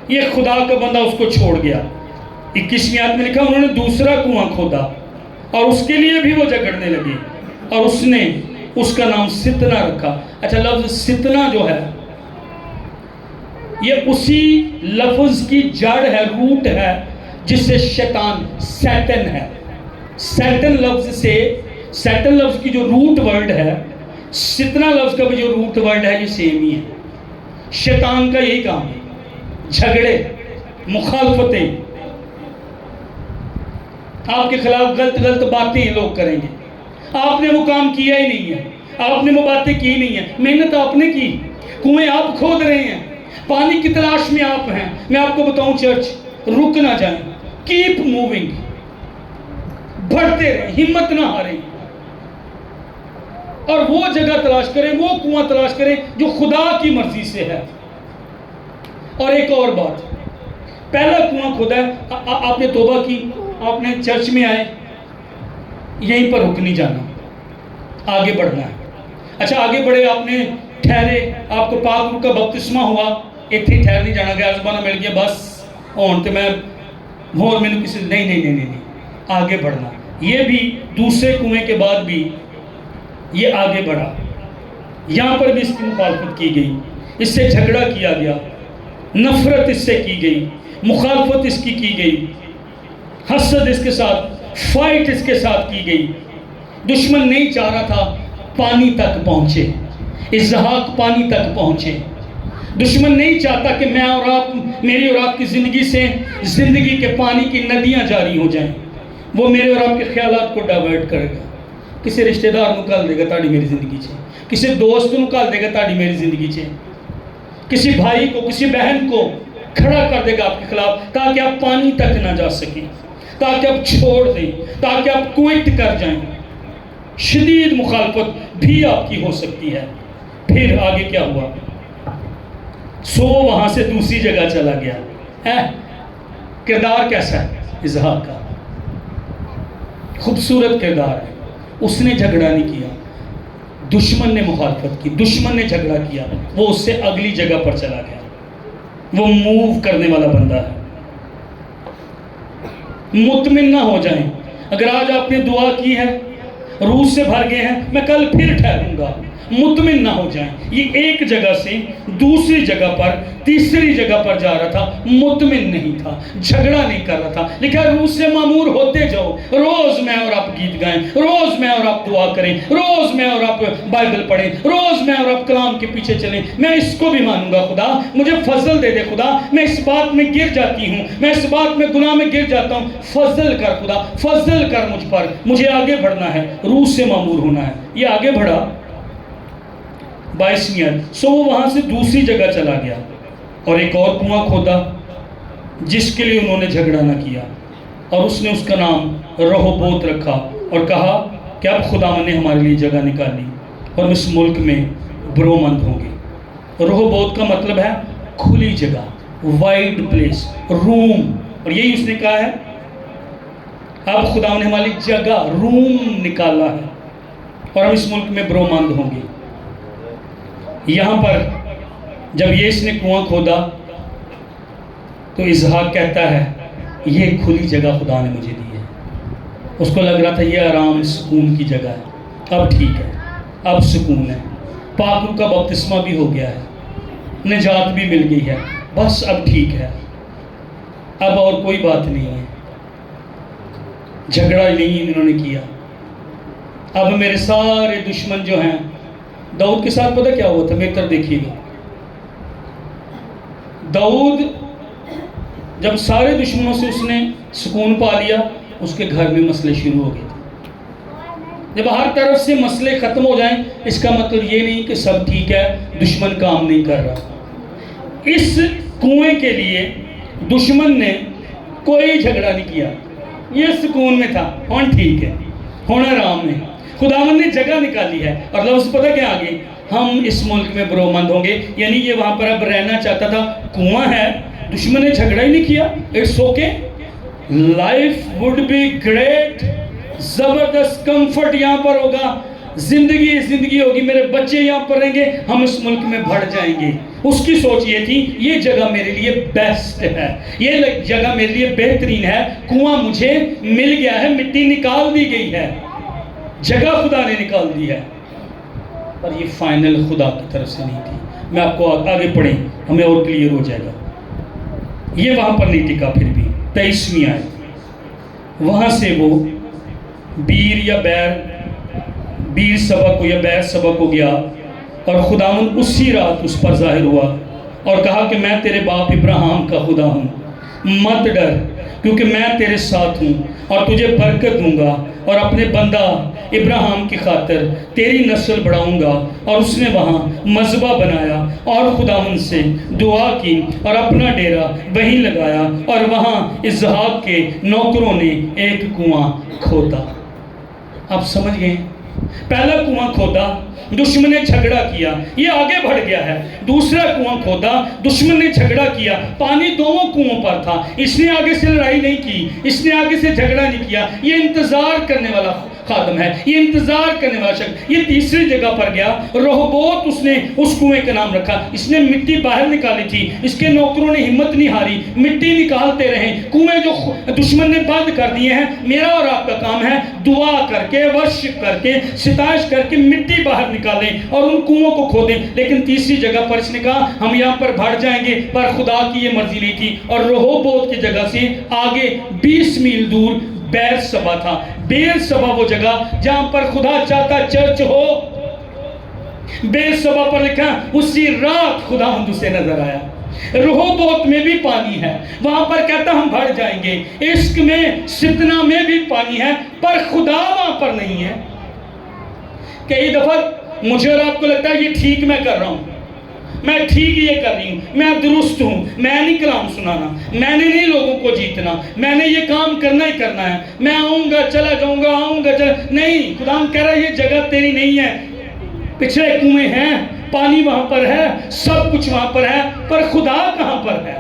یہ خدا کا بندہ اس کو چھوڑ گیا۔ 21ویں آیت میں لکھا انہوں نے دوسرا کنواں کھودا اور اس کے لیے بھی وہ جھگڑنے لگے اور اس نے اس کا نام ستنا رکھا۔ اچھا، لفظ ستنا جو ہے یہ اسی لفظ کی جڑ ہے، روٹ ہے، جس سے شیطان، سیٹن ہے۔ سیٹن لفظ سے، سیٹن لفظ کی جو روٹ ورڈ ہے، ستنا لفظ کا بھی جو روٹ ورڈ ہے، یہ سیم ہی ہے۔ شیطان کا یہی کام ہے، جھگڑے، مخالفتیں، آپ کے خلاف غلط غلط باتیں لوگ کریں گے۔ آپ نے وہ کام کیا ہی نہیں ہے، آپ نے وہ باتیں کی نہیں ہیں، محنت آپ نے کی، کنویں آپ کھود رہے ہیں، پانی کی تلاش میں آپ ہیں۔ میں آپ کو بتاؤں چرچ، رک نہ جائیں، کیپ موونگ، بڑھتے رہیں، ہمت نہ ہاریں، اور وہ جگہ تلاش کریں، وہ کنواں تلاش کریں جو خدا کی مرضی سے ہے۔ اور ایک اور بات، پہلا کنواں کھودا ہے، آپ نے توبہ کی، آپ نے چرچ میں آئے، یہیں پر رک نہیں جانا، آگے بڑھنا ہے۔ اچھا، آگے بڑھے، آپ نے ٹھہرے، آپ کو پاک روح کا بپتسمہ ہوا، اتنے ہی ٹھہر نہیں جانا گیا، زبانہ مل گیا بس ہون تے میں ہور میں کسی نہیں نہیں نہیں نہیں نہیں، آگے بڑھنا۔ یہ بھی دوسرے کنویں کے بعد بھی یہ آگے بڑھا، یہاں پر بھی اس کی مخالفت کی گئی، اس سے جھگڑا کیا گیا، نفرت اس سے کی گئی، مخالفت اس کی گئی، حسد اس کے ساتھ، فائٹ اس کے ساتھ کی گئی۔ دشمن نہیں چاہ رہا تھا پانی تک پہنچے، اسحاق پانی تک پہنچے۔ دشمن نہیں چاہتا کہ میں اور آپ، میری اور آپ کی زندگی سے زندگی کے پانی کی ندیاں جاری ہو جائیں۔ وہ میرے اور آپ کے خیالات کو ڈائیورٹ کرے گا، کسی رشتہ دار نکال دے گا تاڑی میری زندگی چھے، کسی دوست نکال دے گا تاڑی میری زندگی چھے، کسی بھائی کو، کسی بہن کو کھڑا کر دے گا آپ کے خلاف، تاکہ آپ پانی تک نہ جا سکیں، تاکہ آپ چھوڑ دیں، تاکہ آپ کوئٹ کر جائیں۔ شدید مخالفت بھی آپ کی ہو سکتی ہے۔ پھر آگے کیا ہوا؟ سو وہاں سے دوسری جگہ چلا گیا۔ کردار کیسا ہے اسحاق کا؟ خوبصورت کردار ہے۔ اس نے جھگڑا نہیں کیا، دشمن نے مخالفت کی، دشمن نے جھگڑا کیا، وہ اس سے اگلی جگہ پر چلا گیا۔ وہ موو کرنے والا بندہ ہے۔ مطمئن نہ ہو جائیں، اگر آج آپ نے دعا کی ہے، روح سے بھر گئے ہیں، میں کل پھر ٹھہروں گا، مطمئن نہ ہو جائیں۔ یہ ایک جگہ سے دوسری جگہ پر، تیسری جگہ پر جا رہا تھا، مطمئن نہیں تھا، جھگڑا نہیں کر رہا تھا، لیکن روح سے معمور ہوتے جاؤ۔ روز میں اور آپ گیت گائیں، روز میں اور آپ دعا کریں، روز میں اور آپ بائبل پڑھیں، روز میں اور آپ کلام کے پیچھے چلیں۔ میں اس کو بھی مانوں گا، خدا مجھے فضل دے دے، خدا میں اس بات میں گر جاتی ہوں، میں اس بات میں گناہ میں گر جاتا ہوں، فضل کر خدا، فضل کر مجھ پر، مجھے آگے بڑھنا ہے، روح سے معمور ہونا ہے۔ یہ آگے بڑھا 22ویں آیت، سو وہ وہاں سے دوسری جگہ چلا گیا اور ایک اور کنواں کھودا جس کے لیے انہوں نے جھگڑا نہ کیا، اور اس نے اس کا نام رہوبوت رکھا اور کہا کہ اب خداوند نے ہمارے لیے جگہ نکالی اور ہم اس ملک میں برومند ہوں گے۔ رہوبوت کا مطلب ہے کھلی جگہ، وائڈ پلیس، روم، اور یہی اس نے کہا ہے اب خداوند نے ہمارے لیے جگہ، روم نکالا ہے اور ہم اس ملک میں برومند ہوں گے۔ یہاں پر جب یہ اس نے کنواں کھودا تو اسحاق کہتا ہے یہ کھلی جگہ خدا نے مجھے دی ہے۔ اس کو لگ رہا تھا یہ آرام سکون کی جگہ ہے، اب ٹھیک ہے، اب سکون ہے، پاک روح کا بپتسمہ بھی ہو گیا ہے، نجات بھی مل گئی ہے، بس اب ٹھیک ہے۔ اب اور کوئی بات نہیں ہے، جھگڑا نہیں انہوں نے کیا۔ اب میرے سارے دشمن جو ہیں، داؤد کے ساتھ پتہ کیا ہوا تھا؟ میری طرف دیکھیے گا، داؤد جب سارے دشمنوں سے اس نے سکون پا لیا، اس کے گھر میں مسئلے شروع ہو گئے تھے۔ جب ہر طرف سے مسئلے ختم ہو جائیں، اس کا مطلب یہ نہیں کہ سب ٹھیک ہے، دشمن کام نہیں کر رہا۔ اس کنویں کے لیے دشمن نے کوئی جھگڑا نہیں کیا، یہ سکون میں تھا، ہون ٹھیک ہے، ہونا آرام میں۔ خداوند نے جگہ نکالی ہے، اور لفظ پتہ کیا آگے؟ ہم اس ملک میں برومند ہوں گے، یعنی یہ وہاں پر اب رہنا چاہتا تھا۔ کنواں ہے، دشمن نے جھگڑا ہی نہیں کیا، it's okay, life would be great, زبردست کمفرٹ یہاں پر ہوگا، زندگی ہوگی، میرے بچے یہاں پر رہیں گے، ہم اس ملک میں بڑھ جائیں گے۔ اس کی سوچ یہ تھی، یہ جگہ میرے لیے بیسٹ ہے، یہ جگہ میرے لیے بہترین ہے، کنواں مجھے مل گیا ہے، مٹی نکال دی گئی ہے، جگہ خدا نے نکال دی ہے۔ پر یہ فائنل خدا کی طرف سے نہیں تھی۔ میں آپ کو آگے پڑھیں، ہمیں اور کلیئر ہو جائے گا۔ یہ وہاں پر نہیں ٹکا، پھر بھی 23ویں آیت، وہاں سے وہ بیر یا بیر سبا کو یا بیر سبا کو گیا، اور خداوند اسی رات اس پر ظاہر ہوا اور کہا کہ میں تیرے باپ ابراہیم کا خدا ہوں، مت ڈر، کیونکہ میں تیرے ساتھ ہوں اور تجھے برکت دوں گا، اور اپنے بندہ ابراہیم کی خاطر تیری نسل بڑھاؤں گا۔ اور اس نے وہاں مذبح بنایا اور خداوند سے دعا کی اور اپنا ڈیرا وہیں لگایا، اور وہاں اسحاق کے نوکروں نے ایک کنواں کھودا۔ آپ سمجھ گئے؟ پہلا کنواں کھودا، دشمن نے جھگڑا کیا، یہ آگے بڑھ گیا ہے۔ دوسرا کنواں کھودا، دشمن نے جھگڑا کیا، پانی دونوں کنووں پر تھا، اس نے آگے سے لڑائی نہیں کی، اس نے آگے سے جھگڑا نہیں کیا، یہ انتظار کرنے والا خادم ہے، یہ انتظار کرنے والا شخص۔ یہ تیسری جگہ پر گیا، رہوبوت اس نے اس کنویں کا نام رکھا، اس نے مٹی باہر نکالی تھی، اس کے نوکروں نے ہمت نہیں ہاری، مٹی نکالتے رہے۔ کنویں جو دشمن نے بند کر دیے ہیں، میرا اور آپ کا کام ہے دعا کر کے، ورشپ کر کے، ستائش کر کے مٹی باہر نکالیں اور ان کنووں کو کھودیں۔ لیکن تیسری جگہ پر اس نے کہا ہم یہاں پر بڑھ جائیں گے، پر خدا کی یہ مرضی نہیں تھی، اور رہوبوت کی جگہ سے آگے 20 میل دور بیر سبا تھا۔ بیر سبا وہ جگہ جہاں پر خدا چاہتا چرچ ہو۔ بیر سبا پر لکھا اسی رات خدا ہم سے نظر آیا۔ رہوبوت میں بھی پانی ہے، وہاں پر کہتا ہم بڑھ جائیں گے۔ عشق میں ستنا میں بھی پانی ہے، پر خدا وہاں پر نہیں ہے۔ کئی دفعہ مجھے اور آپ کو لگتا ہے یہ ٹھیک میں کر رہا ہوں، میں ٹھیک یہ کر رہی ہوں، میں درست ہوں، میں نہیں کلام سنانا، میں نے نہیں لوگوں کو جیتنا، میں نے یہ کام کرنا ہی کرنا ہے، میں آؤں گا چلا جاؤں گا، آؤں گا چلا نہیں۔ خدا کہہ رہا ہے یہ جگہ تیری نہیں ہے، پچھلے کنویں ہیں، پانی وہاں پر ہے، سب کچھ وہاں پر ہے، پر خدا کہاں پر ہے؟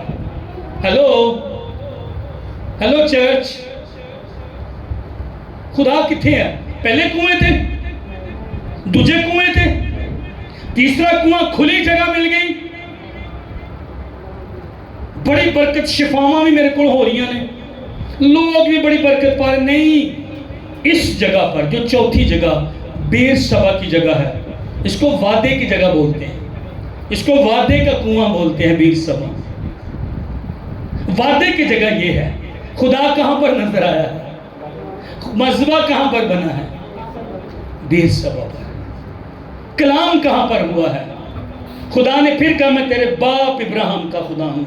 ہیلو چرچ، خدا کتنے ہے؟ پہلے کنویں تھے، دوسرے کنویں تھے، تیسرا کنواں کھلی جگہ مل گئی، بڑی برکت شفاواں بھی میرے کو ہو رہی ہیں، لوگ بھی بڑی برکت پا رہے۔ نہیں، اس جگہ پر جو چوتھی جگہ بیر سبا کی جگہ ہے، اس کو وعدے کی جگہ بولتے ہیں، اس کو وعدے کا کنواں بولتے ہیں، بیر سبا وعدے کی جگہ یہ ہے۔ خدا کہاں پر نظر آیا ہے؟ مذبح کہاں پر بنا ہے؟ بیر سبا پر۔ کلام کہاں پر ہوا ہے؟ خدا نے پھر کہا میں تیرے باپ ابراہیم کا خدا ہوں۔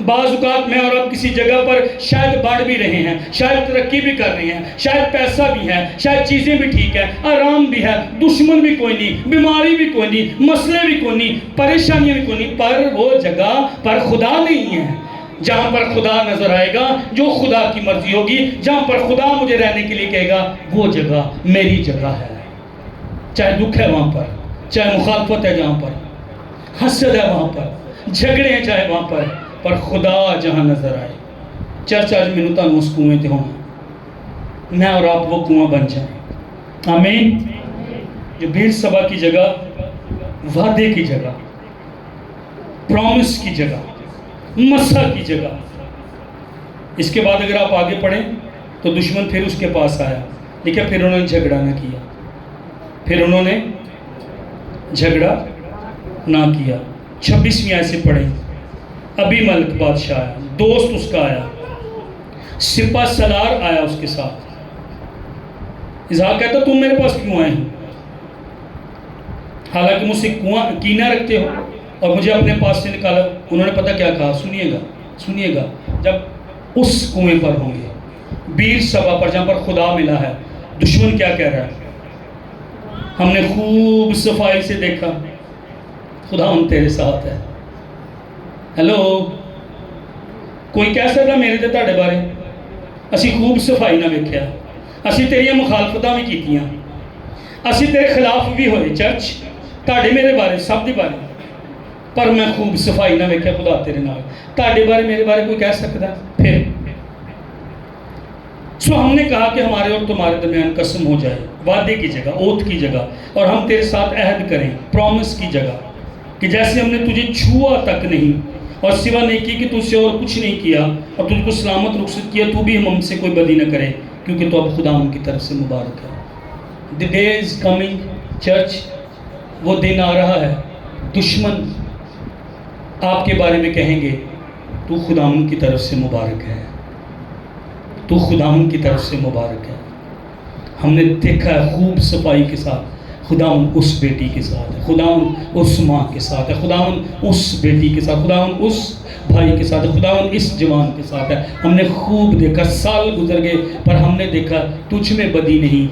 بعض اوقات میں اور اب کسی جگہ پر شاید بڑھ بھی رہے ہیں، شاید ترقی بھی کر رہے ہیں، شاید پیسہ بھی ہے، شاید چیزیں بھی ٹھیک ہے، آرام بھی ہے، دشمن بھی کوئی نہیں، بیماری بھی کوئی نہیں، مسئلے بھی کوئی نہیں، پریشانیاں بھی کوئی نہیں، پر وہ جگہ پر خدا نہیں ہے۔ جہاں پر خدا نظر آئے گا، جو خدا کی مرضی ہوگی، جہاں پر خدا مجھے رہنے کے لیے کہے گا، وہ جگہ میری جگہ ہے۔ چاہے دکھ ہے وہاں پر، چاہے مخالفت ہے جہاں پر، حسد ہے وہاں پر، جھگڑے ہیں چاہے وہاں پر خدا جہاں نظر آئے۔ چرچ آج منتا نو اس کنویں تے ہونا، میں اور آپ وہ کنواں بن جائیں، آمین۔ جو بیر سبا کی جگہ، وعدے کی جگہ، پرومس کی جگہ، مسا کی جگہ۔ اس کے بعد اگر آپ آگے پڑھیں تو دشمن پھر اس کے پاس آیا، لیکن پھر انہوں نے جھگڑا نہ کیا، پھر انہوں نے جھگڑا نہ کیا۔ 26ویں آیت سے پڑھیں، ابھی ملک بادشاہ آیا، دوست اس کا آیا، سپہ سالار آیا اس کے ساتھ. اسحاق کہتا تم میرے پاس کیوں آئے ہو؟ حالانکہ مجھ سے کینہ رکھتے ہو اور مجھے اپنے پاس سے نکالا. انہوں نے پتہ کیا کہا؟ سنیے گا جب اس کنویں پر ہوں گے، بیر سبا پر، جہاں پر خدا ملا ہے، دشمن کیا کہہ رہا ہے؟ ہم نے خوب صفائی سے دیکھا خدا ہم تیرے ساتھ ہے. ہیلو، کوئی کہہ سکتا میرے تے تہاڈے بارے اسی خوب صفائی نہ ویکھیا، اسی تیریاں مخالفتاں بھی کیتیاں، اسی تیرے خلاف بھی ہوئے چرچ، تہاڈے میرے بارے سب دے بارے، پر میں خوب صفائی نہ ویکھیا خدا تیرے نال. تہاڈے بارے میرے بارے کوئی کہہ سکتا؟ پھر سو ہم نے کہا کہ ہمارے اور تمہارے درمیان قسم ہو جائے، وعدے کی جگہ، اوتھ کی جگہ، اور ہم تیرے ساتھ عہد کریں، پرومس کی جگہ، کہ جیسے ہم نے تجھے چھوا تک نہیں اور سوا نہیں کی کہ تجھ سے اور کچھ نہیں کیا اور تجھ کو سلامت رخصت کیا، تو بھی ہم سے کوئی بدی نہ کرے، کیونکہ تو اب خدا ان کی طرف سے مبارک ہے. The day is coming church, وہ دن آ رہا ہے دشمن آپ کے بارے میں کہیں گے تو خداوند کی طرف سے مبارک ہے، تو خداوند کی طرف سے مبارک ہے. ہم نے دیکھا ہے خوب صفائی کے ساتھ خداوند اس بیٹی کے ساتھ ہے، خداوند اس ماں کے ساتھ ہے، خداوند اس بیٹی کے ساتھ، خداوند اس بھائی کے ساتھ ہے، خداوند اس جوان کے ساتھ ہے. ہم نے خوب دیکھا، سال گزر گئے پر ہم نے دیکھا تجھ میں بدی نہیں،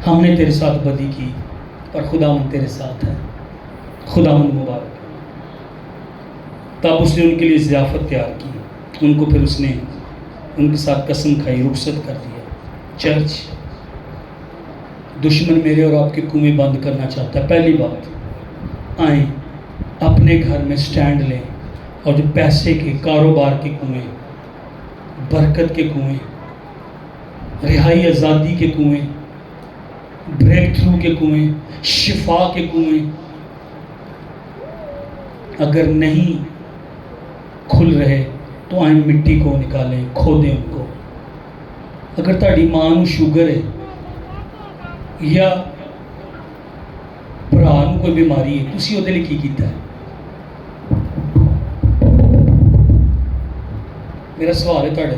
ہم نے تیرے ساتھ بدی کی پر خداوند تیرے ساتھ ہے. خداوند مبارک. تب اس نے ان کے لیے ضیافت تیار کی، ان کو پھر اس نے ان کے ساتھ قسم کھائی، رخصت کر دیا. چرچ، دشمن میرے اور آپ کے کنویں بند کرنا چاہتا ہے. پہلی بات، آئیں اپنے گھر میں سٹینڈ لیں اور جو پیسے کے، کاروبار کے کنویں، برکت کے کنویں، رہائی آزادی کے کنویں، بریک تھرو کے کنویں، شفا کے کنویں اگر نہیں کھل رہے تو آئیں مٹی کو نکالیں، کھودیں ان کو. اگر تہاڈی ماں نوں شوگر ہے یا بھرا نوں کوئی بیماری ہے، تسی وہ لیے کی کیتا ہے؟ میرا سوال ہے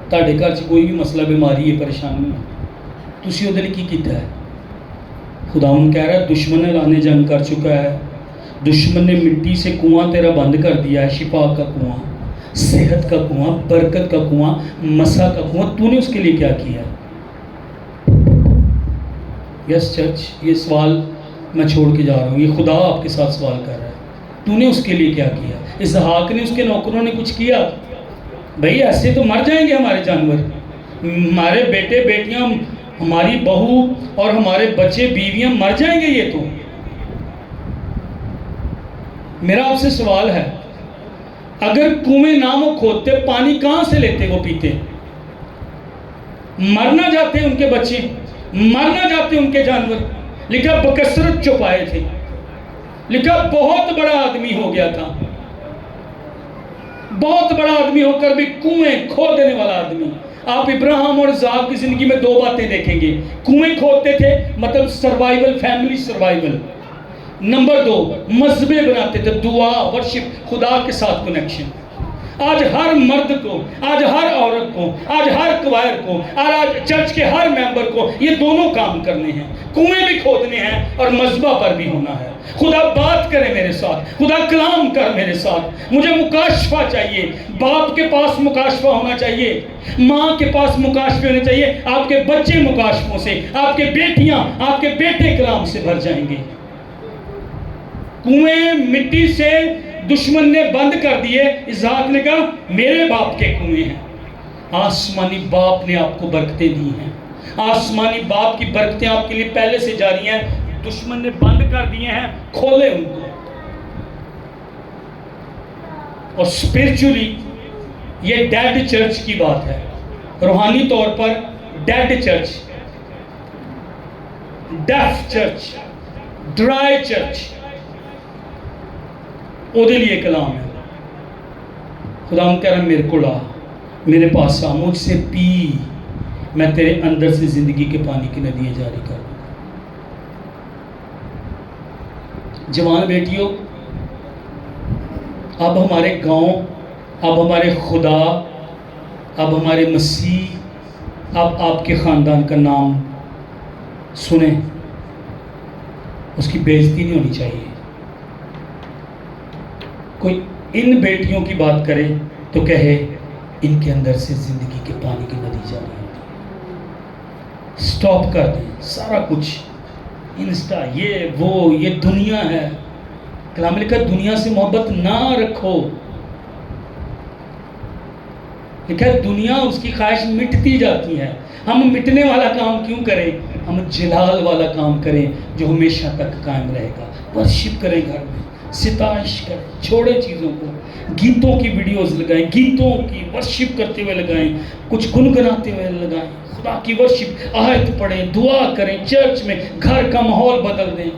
تہاڈے گھر چ کوئی بھی مسئلہ، بیماری ہے، پریشانی ہے، تسی وہ لیے کی کیتا ہے؟ خداوند کہہ رہا ہے دشمن نے لانے جنگ کر چکا ہے، دشمن نے مٹی سے کنواں تیرا بند کر دیا ہے، شفا کا کنواں، صحت کا کنواں، برکت کا کنواں، مسا کا کنواں. تو نے اس کے لیے کیا کیا؟ یس چرچ، یہ سوال میں چھوڑ کے جا رہا ہوں، یہ خدا آپ کے ساتھ سوال کر رہا ہے. تو نے اس کے لیے کیا کیا؟ اسحاق نے، اس کے نوکروں نے کچھ کیا؟ بھئی ایسے تو مر جائیں گے ہمارے جانور، ہمارے بیٹے بیٹیاں، ہماری بہو اور ہمارے بچے بیویاں مر جائیں گے. یہ تو میرا آپ سے سوال ہے، اگر کنویں نہ وہ کھودتے، پانی کہاں سے لیتے وہ پیتے؟ مرنا جاتے ان کے بچے، مرنا جاتے ان کے جانور. لکھا بکثرت چپائے تھے، لکھا بہت بڑا آدمی ہو گیا تھا، بہت بڑا آدمی ہو کر بھی کنویں کھود دینے والا آدمی. آپ ابراہیم اور اسحاق کی زندگی میں دو باتیں دیکھیں گے، کنویں کھودتے تھے مطلب سروائیول، فیملی سروائیول. نمبر دو، مذہبیں بناتے تھے، دعا، ورشپ، خدا کے ساتھ کنیکشن. آج ہر مرد کو، آج ہر عورت کو، آج ہر کوائر کو، آج چرچ کے ہر ممبر کو یہ دونوں کام کرنے ہیں، کنویں بھی کھودنے ہیں اور مذبح پر بھی ہونا ہے. خدا بات کرے میرے ساتھ، خدا کلام کر میرے ساتھ. مجھے مکاشفہ چاہیے، باپ کے پاس مکاشفہ ہونا چاہیے، ماں کے پاس مکاشفے ہونے چاہیے. آپ کے بچے مکاشفوں سے، آپ کے بیٹیاں، آپ کے بیٹے کلام سے بھر جائیں گے. کنویں مٹی سے دشمن نے بند کر دیے. اسحاق نے کہا میرے باپ کے کنویں ہیں. آسمانی باپ نے آپ کو برکتیں دی ہیں، آسمانی باپ کی برکتیں آپ کے لیے پہلے سے جاری ہیں. دشمن نے بند کر دیے ہیں، کھولے ان کو. اور اسپرچولی یہ ڈیڈ چرچ کی بات ہے، روحانی طور پر dead church, deaf church, dry church, وہ دے لیے کلام ہے. خدا ہم کہہ رہا ہے میرے کو لا، میرے پاس آ، مجھ سے پی، میں تیرے اندر سے زندگی کے پانی کی ندیاں جاری کر دوں. جوان بیٹیوں، اب ہمارے گاؤں، اب ہمارے خدا اب ہمارے مسیح آپ کے خاندان کا نام سنیں، اس کی بے عزتی نہیں ہونی چاہیے. کوئی ان بیٹیوں کی بات کرے تو کہے ان کے اندر سے زندگی کے پانی کی ندی جاری ہوتی ہے. سٹاپ کر دیں سارا کچھ، انسٹا یہ دنیا ہے. کلام لکھا دنیا سے محبت نہ رکھو. لکھا ہے دنیا اس کی خواہش مٹتی جاتی ہے. ہم مٹنے والا کام کیوں کریں؟ ہم جلال والا کام کریں جو ہمیشہ تک قائم رہے گا. ورشپ کریں گھر میں، ستائش کریں، چھوڑے چیزوں کو. گیتوں کی ویڈیوز لگائیں، گیتوں کی ورشپ کرتے ہوئے لگائیں، کچھ گنگناتے ہوئے لگائیں. خدا کی ورشپ، آیت پڑھیں، دعا کریں، چرچ میں گھر کا ماحول بدل دیں.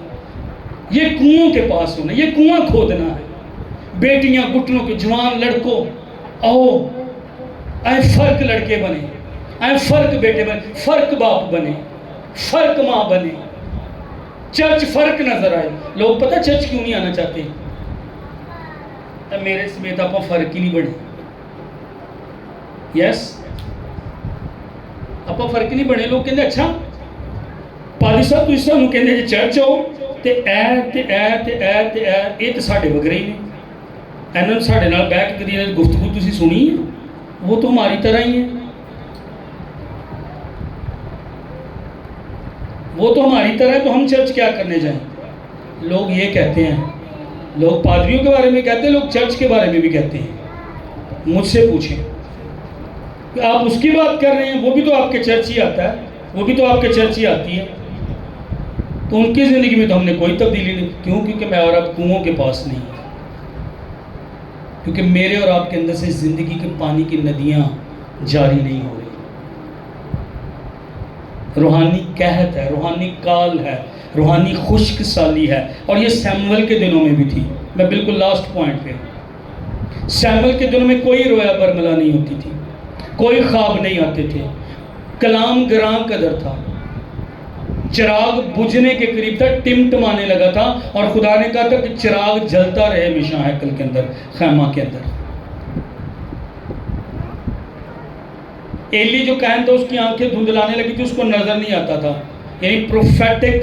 یہ کنووں کے پاس ہونا، یہ کنواں کھودنا ہے. بیٹیاں گھٹنوں کے، جوان لڑکوں آؤ، اے فرق لڑکے بنے، اے فرق بیٹے بنے، فرق باپ بنے، فرق ماں بنے. چرچ فرق نظر آئے. لوگ پتہ چرچ کیوں نہیں آنا چاہتے؟ میرے سمیت آپ فرق ہی نہیں بنے. یس آپ فرق ہی نہیں بنے. لوگ کہتے اچھا پادری صاحب تھی سانوں کہتے جی چرچ آؤ تے اے تے ساڈے وگرے ہی نے. انہوں نے ساڈے نال بیٹھ کے کدی گفتگو تسی سنی ہے؟ وہ تو ہماری طرح ہی ہیں. وہ تو ہماری طرح ہے، تو ہم چرچ کیا کرنے جائیں؟ لوگ یہ کہتے ہیں، لوگ پادریوں کے بارے میں کہتے ہیں، لوگ چرچ کے بارے میں بھی کہتے ہیں. مجھ سے پوچھیں کہ آپ اس کی بات کر رہے ہیں، وہ بھی تو آپ کے چرچ ہی آتا ہے، وہ بھی تو آپ کے چرچ ہی آتی ہے. تو ان کی زندگی میں تو ہم نے کوئی تبدیلی نہیں. کیوں؟ کیونکہ میں اور آپ کنووں کے پاس نہیں، کیونکہ میرے اور آپ کے اندر سے زندگی کے پانی کی ندیاں جاری نہیں ہو رہی. روحانی قحط ہے، روحانی کال ہے، روحانی خشک سالی ہے. اور یہ سیموئل کے دنوں میں بھی تھی. میں بالکل لاسٹ پوائنٹ پہ. سیموئل کے دنوں میں کوئی رویا برملا نہیں ہوتی تھی، کوئی خواب نہیں آتے تھے. کلام گراں قدر تھا. چراغ بجھنے کے قریب تھا، ٹمٹمانے لگا تھا، اور خدا نے کہا تھا کہ چراغ جلتا رہے ہمیشہ ہیکل کے اندر، خیمہ کے اندر. ایلی جو کہن تھا اس کی آنکھیں دھندلانے لگی تھی، اس کو نظر نہیں آتا تھا. یعنی پروفیٹک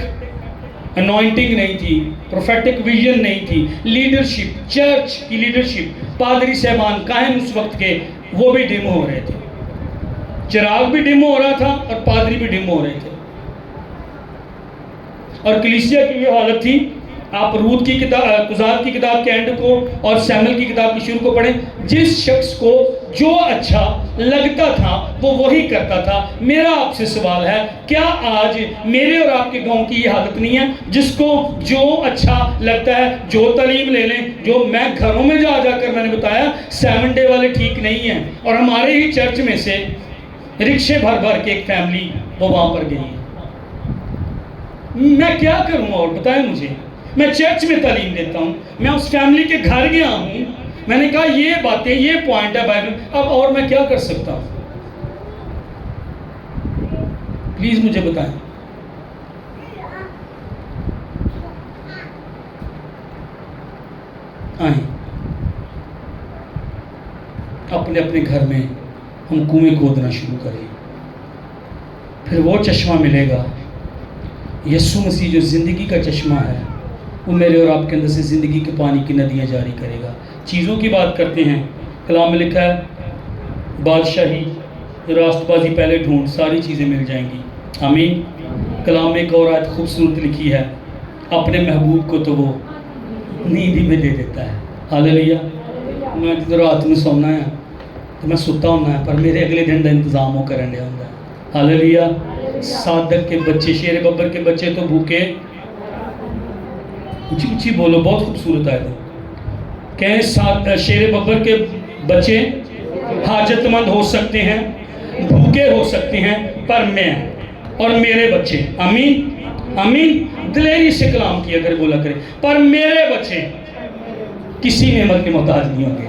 انوائنٹنگ نہیں تھی، پروفیٹک ویژن نہیں تھی. لیڈرشپ، چرچ کی لیڈرشپ، پادری صاحبان کاہن اس وقت کے، وہ بھی ڈم ہو رہے تھے. چراغ بھی ڈم ہو رہا تھا اور پادری بھی ڈم ہو رہے تھے. اور کلیسیا کی یہ حالت تھی. آپ رود کی کتاب، قضات کی کتاب کے اینڈ کو اور سیموئل کی کتاب کی شروع کو پڑھیں. جس شخص کو جو اچھا لگتا تھا وہ وہی کرتا تھا. میرا آپ سے سوال ہے، کیا آج میرے اور آپ کے گاؤں کی یہ حالت نہیں ہے؟ جس کو جو اچھا لگتا ہے، جو تعلیم لے لیں. جو میں گھروں میں جا کر میں نے بتایا 7 ڈے والے ٹھیک نہیں ہیں، اور ہمارے ہی چرچ میں سے رکشے بھر کے ایک فیملی وہ وہاں پر گئی ہے. میں کیا کروں؟ اور بتائیں مجھے. میں چرچ میں تعلیم دیتا ہوں، میں اس فیملی کے گھر گیا ہوں، میں نے کہا یہ باتیں، یہ پوائنٹ ہے بائبل. اب اور میں کیا کر سکتا ہوں؟ پلیز مجھے بتائیں. آئیں اپنے اپنے گھر میں ہم کنویں کھودنا شروع کریں. پھر وہ چشمہ ملے گا، یسوع مسیح جو زندگی کا چشمہ ہے، وہ میرے اور آپ کے اندر سے زندگی کے پانی کی ندیاں جاری کرے گا. چیزوں کی بات کرتے ہیں. کلام میں لکھا ہے بادشاہی، راست بازی پہلے ڈھونڈ، ساری چیزیں مل جائیں گی. آمین. کلام میں ایک اور آیت خوبصورت لکھی ہے، اپنے محبوب کو تو وہ نیند ہی میں دے دیتا ہے. ہاللیلویا. میں جدھر رات میں سونا ہے تو میں ستا ہونا ہے، پر میرے اگلے دن کا انتظام وہ کرنے ہوتا ہے. ہاللیلویا. صادق کے بچے، شیر ببر کے بچے تو بھوکے، اونچی اونچی بولو، بہت خوبصورت آیت ہے. کہیں شیر ببر کے بچے حاجت مند ہو سکتے ہیں، بھوکے ہو سکتے ہیں، پر میں اور میرے بچے، آمین آمین، دلیری سے کلام کیا کرے، بولا کرے، پر میرے بچے کسی نعمت کے محتاج نہیں ہوں گے.